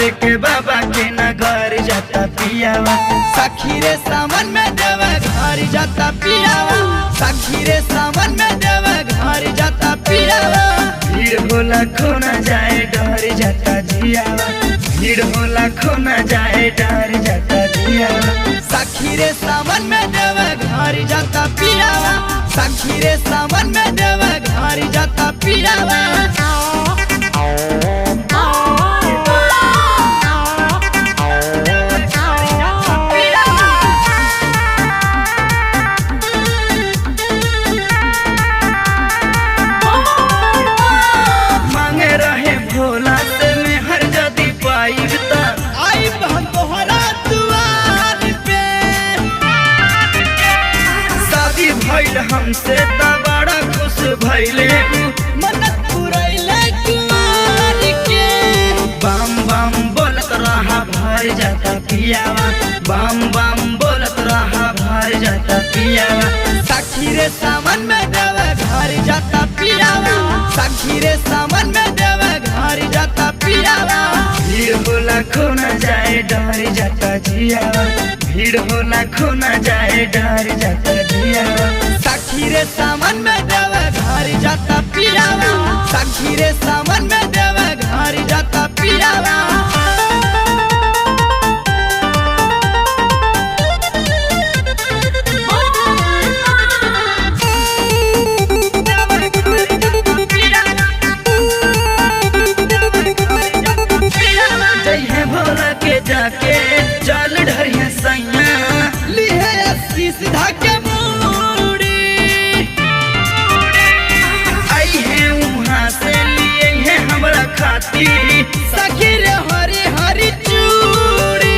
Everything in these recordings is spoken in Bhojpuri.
लेके बाबा के नगर जाता पियावा। सखी रे सावन में देवे घर जाता पियावा। सखी रे सावन में देवे घर जाता पियावा। भीड़ होला खो न जाए डर जाता जियावा। भीड़ होला खो न जाए डर जाता जियावा। सखी रे सावन में देवे घर जाता पियावा। सखी रे सावन में देवे घर जाता पियावा। हमसे त बड़ा खुश भइले मन्नत पुरैले कुमार के। बम बम बोलत रहा भर जाता पियावा। बम बम बोलत रहा भर जाता पियावा। सखी रे सावन में देवे घर जाता पियावा। सखी रे सावन में देवे घर जाता पियावा। भीड़ होला खो न जाए डर जाता जियावा। भीड़ होला खो न जाए डर जाता जियावा। सखी रे सावन में देवे घर जाता पियावा। सखी रे सावन में देवे घर जाता पियावा। जय भोला के जाके चल ढरिया सैया। लिहे अस्सी सीधा के खाती। सखी रे हरी हरी चूड़ी।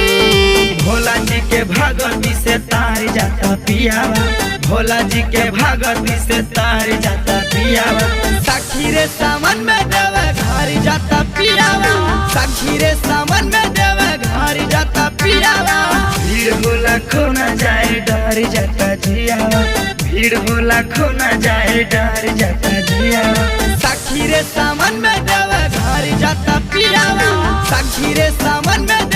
भोला जी के भगवती से तार जाता पियावा। भोला जी के भगवती से तार जाता पियावा। सखी रे सावन में देवे घर जाता पियावा। सखी रे सावन में देवे घर जाता पियावा। भीड़ होला खो न जाए डर जाता जियावा। भीड़ होला खो न जाए डर जाता जियावा। सखी रे सावन में देवे घर जाता पियावा। सखी रे सावन में